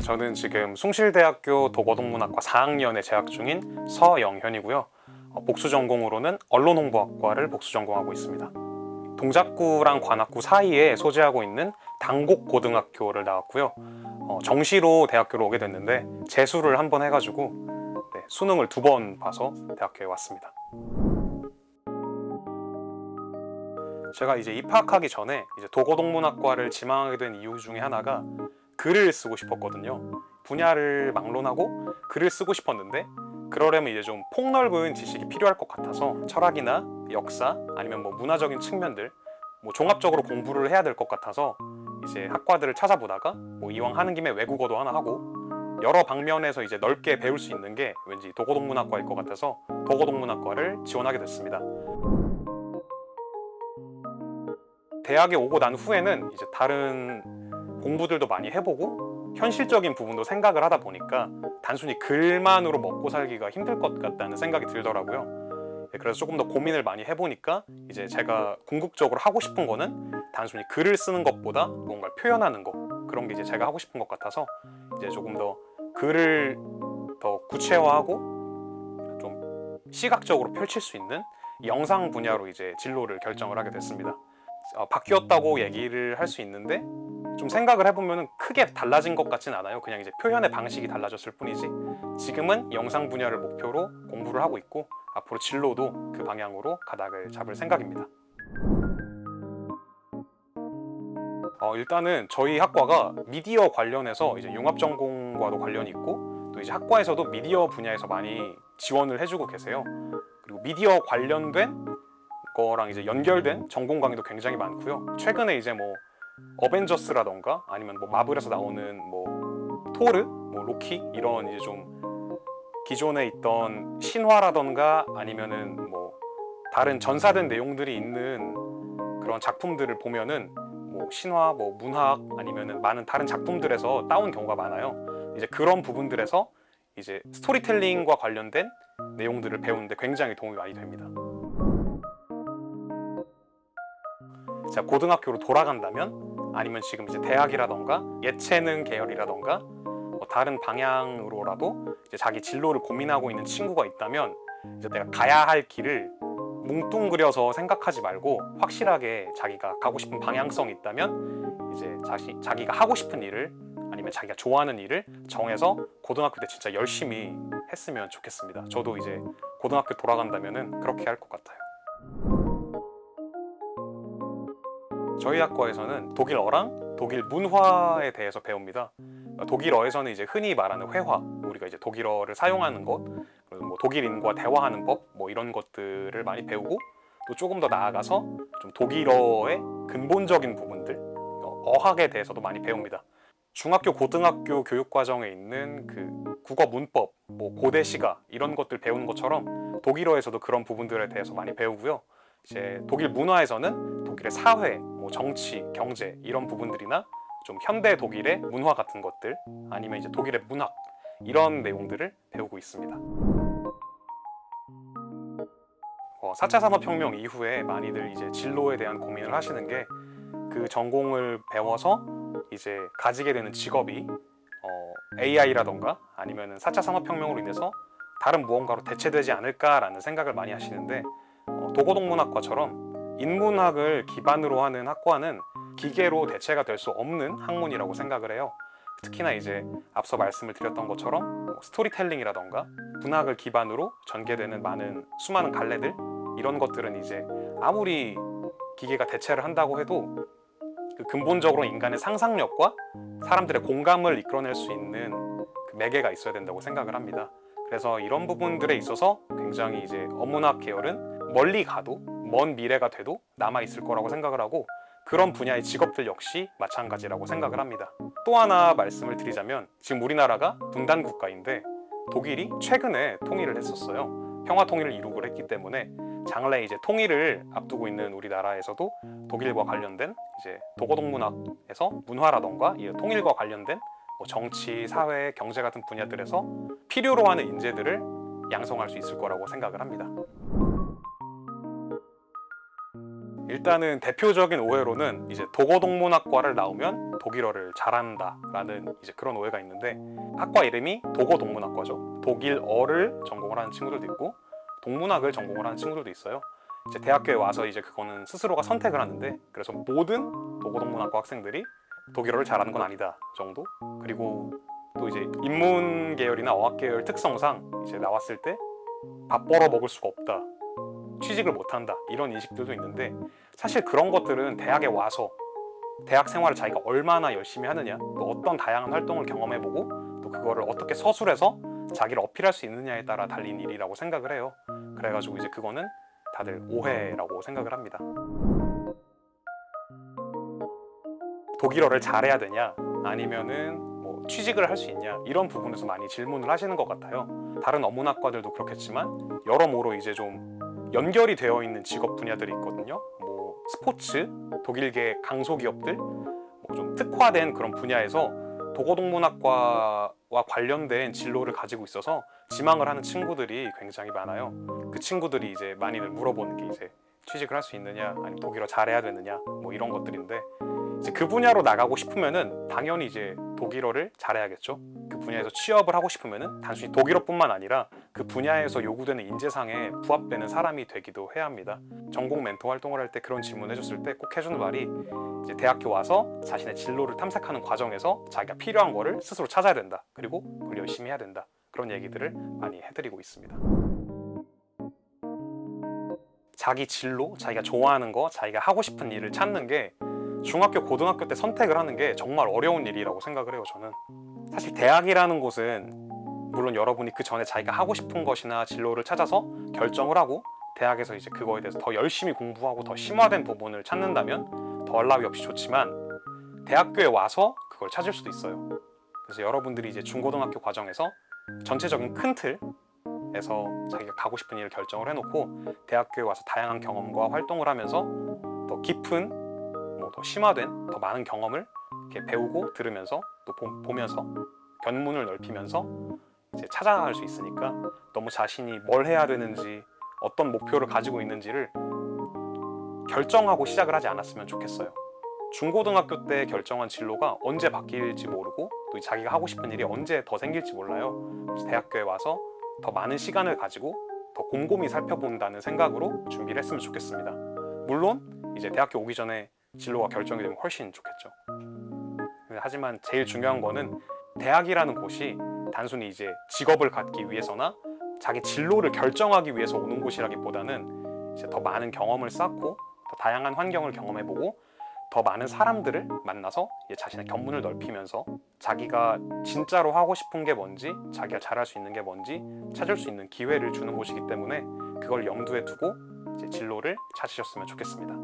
저는 지금 숭실대학교 도거동문학과 4학년에 재학 중인 서영현이고요. 복수 전공으로는 언론홍보학과를 복수 전공하고 있습니다. 동작구랑 관악구 사이에 소재하고 있는 당곡고등학교를 나왔고요. 정시로 대학교로 오게 됐는데 재수를 한 번 해가지고 수능을 2번 봐서 대학교에 왔습니다. 제가 이제 입학하기 전에 도거동문학과를 지망하게 된 이유 중에 하나가 글을 쓰고 싶었거든요. 분야를 막론하고 글을 쓰고 싶었는데 그러려면 이제 좀 폭넓은 지식이 필요할 것 같아서 철학이나 역사 아니면 뭐 문화적인 측면들 뭐 종합적으로 공부를 해야 될 것 같아서 이제 학과들을 찾아보다가 뭐 이왕 하는 김에 외국어도 하나 하고 여러 방면에서 이제 넓게 배울 수 있는 게 왠지 도거동문학과일 것 같아서 도거동문학과를 지원하게 됐습니다. 대학에 오고 난 후에는 이제 다른 공부들도 많이 해보고 현실적인 부분도 생각을 하다 보니까 단순히 글만으로 먹고 살기가 힘들 것 같다는 생각이 들더라고요. 그래서 조금 더 고민을 많이 해보니까 이제 제가 궁극적으로 하고 싶은 거는 단순히 글을 쓰는 것보다 뭔가를 표현하는 거, 그런 게 이제 제가 하고 싶은 것 같아서 이제 조금 더 글을 더 구체화하고 좀 시각적으로 펼칠 수 있는 영상 분야로 이제 진로를 결정을 하게 됐습니다. 바뀌었다고 얘기를 할 수 있는데 좀 생각을 해보면 크게 달라진 것 같진 않아요. 그냥 이제 표현의 방식이 달라졌을 뿐이지 지금은 영상 분야를 목표로 공부를 하고 있고 앞으로 진로도 그 방향으로 가닥을 잡을 생각입니다. 일단은 저희 학과가 미디어 관련해서 이제 융합전공과도 관련이 있고 또 이제 학과에서도 미디어 분야에서 많이 지원을 해주고 계세요. 그리고 미디어 관련된 거랑 이제 연결된 전공 강의도 굉장히 많고요. 최근에 이제 뭐 어벤져스라던가 아니면 뭐 마블에서 나오는 뭐 토르, 뭐 로키 이런 이제 좀 기존에 있던 신화라던가 아니면은 뭐 다른 전사된 내용들이 있는 그런 작품들을 보면은 뭐 신화, 뭐 문학 아니면은 많은 다른 작품들에서 따온 경우가 많아요. 이제 그런 부분들에서 이제 스토리텔링과 관련된 내용들을 배우는데 굉장히 도움이 많이 됩니다. 제가 고등학교로 돌아간다면 아니면 지금 이제 대학이라던가 예체능 계열이라던가 뭐 다른 방향으로라도 이제 자기 진로를 고민하고 있는 친구가 있다면 이제 내가 가야 할 길을 뭉뚱그려서 생각하지 말고 확실하게 자기가 가고 싶은 방향성이 있다면 이제 자기가 하고 싶은 일을 아니면 자기가 좋아하는 일을 정해서 고등학교 때 진짜 열심히 했으면 좋겠습니다. 저도 이제 고등학교 돌아간다면은 그렇게 할 것 같아요. 저희 학과에서는 독일어랑 독일 문화에 대해서 배웁니다. 독일어에서는 이제 흔히 말하는 회화, 우리가 이제 독일어를 사용하는 것, 그리고 뭐 독일인과 대화하는 법, 뭐 이런 것들을 많이 배우고 또 조금 더 나아가서 좀 독일어의 근본적인 부분들, 어학에 대해서도 많이 배웁니다. 중학교, 고등학교 교육 과정에 있는 그 국어 문법, 뭐 고대 시가 이런 것들 배우는 것처럼 독일어에서도 그런 부분들에 대해서 많이 배우고요. 이제 독일 문화에서는 독일의 사회, 뭐 정치, 경제 이런 부분들이나 좀 현대 독일의 문화 같은 것들 아니면 이제 독일의 문학 이런 내용들을 배우고 있습니다. 4차 산업혁명 이후에 많이들 이제 진로에 대한 고민을 하시는 게 그 전공을 배워서 이제 가지게 되는 직업이 AI라던가 아니면 4차 산업혁명으로 인해서 다른 무언가로 대체되지 않을까라는 생각을 많이 하시는데 도거동문학과처럼 인문학을 기반으로 하는 학과는 기계로 대체가 될 수 없는 학문이라고 생각을 해요. 특히나 이제 앞서 말씀을 드렸던 것처럼 스토리텔링이라던가 문학을 기반으로 전개되는 수많은 갈래들 이런 것들은 이제 아무리 기계가 대체를 한다고 해도 그 근본적으로 인간의 상상력과 사람들의 공감을 이끌어낼 수 있는 그 매개가 있어야 된다고 생각을 합니다. 그래서 이런 부분들에 있어서 굉장히 이제 어문학 계열은 멀리 가도 먼 미래가 돼도 남아있을 거라고 생각을 하고 그런 분야의 직업들 역시 마찬가지라고 생각을 합니다. 또 하나 말씀을 드리자면 지금 우리나라가 분단 국가인데 독일이 최근에 통일을 했었어요. 평화 통일을 이루고 했기 때문에 장래 이제 통일을 앞두고 있는 우리나라에서도 독일과 관련된 이제 도거동문학에서 문화라던가 이 통일과 관련된 뭐 정치, 사회, 경제 같은 분야들에서 필요로 하는 인재들을 양성할 수 있을 거라고 생각을 합니다. 일단은 대표적인 오해로는 이제 도고동문학과를 나오면 독일어를 잘한다라는 이제 그런 오해가 있는데, 학과 이름이 도고동문학과죠. 독일어를 전공을 하는 친구들도 있고 동문학을 전공을 하는 친구들도 있어요. 이제 대학교에 와서 이제 그거는 스스로가 선택을 하는데, 그래서 모든 도고동문학과 학생들이 독일어를 잘하는 건 아니다 정도. 그리고 또 이제 인문 계열이나 어학 계열 특성상 이제 나왔을 때 밥 벌어 먹을 수가 없다, 취직을 못한다, 이런 인식들도 있는데, 사실 그런 것들은 대학에 와서 대학 생활을 자기가 얼마나 열심히 하느냐, 또 어떤 다양한 활동을 경험해보고 또 그거를 어떻게 서술해서 자기를 어필할 수 있느냐에 따라 달린 일이라고 생각을 해요. 그래가지고 이제 그거는 다들 오해라고 생각을 합니다. 독일어를 잘해야 되냐, 아니면은 뭐 취직을 할 수 있냐, 이런 부분에서 많이 질문을 하시는 것 같아요. 다른 어문학과들도 그렇겠지만 여러모로 이제 좀 연결이 되어 있는 직업 분야들이 있거든요. 뭐 스포츠, 독일계 강소기업들, 뭐 좀 특화된 그런 분야에서 도고동문학과와 관련된 진로를 가지고 있어서 지망을 하는 친구들이 굉장히 많아요. 그 친구들이 이제 많이들 물어보는 게 이제 취직을 할 수 있느냐, 아니면 독일어 잘해야 되느냐, 뭐 이런 것들인데, 이제 그 분야로 나가고 싶으면은 당연히 이제 독일어를 잘해야겠죠. 그 분야에서 취업을 하고 싶으면은 단순히 독일어뿐만 아니라 그 분야에서 요구되는 인재상에 부합되는 사람이 되기도 해야 합니다. 전공 멘토 활동을 할 때 그런 질문 해줬을 때 꼭 해주는 말이, 이제 대학교 와서 자신의 진로를 탐색하는 과정에서 자기가 필요한 거를 스스로 찾아야 된다, 그리고 그걸 열심히 해야 된다, 그런 얘기들을 많이 해드리고 있습니다. 자기 진로, 자기가 좋아하는 거, 자기가 하고 싶은 일을 찾는 게 중학교, 고등학교 때 선택을 하는 게 정말 어려운 일이라고 생각을 해요, 저는. 사실 대학이라는 곳은 물론 여러분이 그 전에 자기가 하고 싶은 것이나 진로를 찾아서 결정을 하고 대학에서 이제 그거에 대해서 더 열심히 공부하고 더 심화된 부분을 찾는다면 더할 나위 없이 좋지만, 대학교에 와서 그걸 찾을 수도 있어요. 그래서 여러분들이 이제 중고등학교 과정에서 전체적인 큰 틀에서 자기가 가고 싶은 일을 결정을 해놓고 대학교에 와서 다양한 경험과 활동을 하면서 더 깊은, 더 심화된, 더 많은 경험을 이렇게 배우고 들으면서 또 보면서 견문을 넓히면서 이제 찾아갈 수 있으니까, 너무 자신이 뭘 해야 되는지, 어떤 목표를 가지고 있는지를 결정하고 시작을 하지 않았으면 좋겠어요. 중고등학교 때 결정한 진로가 언제 바뀔지 모르고 또 자기가 하고 싶은 일이 언제 더 생길지 몰라요. 그래서 대학교에 와서 더 많은 시간을 가지고 더 곰곰이 살펴본다는 생각으로 준비를 했으면 좋겠습니다. 물론 이제 대학교 오기 전에 진로가 결정이 되면 훨씬 좋겠죠. 하지만 제일 중요한 거는 대학이라는 곳이 단순히 이제 직업을 갖기 위해서나 자기 진로를 결정하기 위해서 오는 곳이라기보다는 이제 더 많은 경험을 쌓고 더 다양한 환경을 경험해보고 더 많은 사람들을 만나서 자신의 견문을 넓히면서 자기가 진짜로 하고 싶은 게 뭔지, 자기가 잘할 수 있는 게 뭔지 찾을 수 있는 기회를 주는 곳이기 때문에 그걸 염두에 두고 이제 진로를 찾으셨으면 좋겠습니다.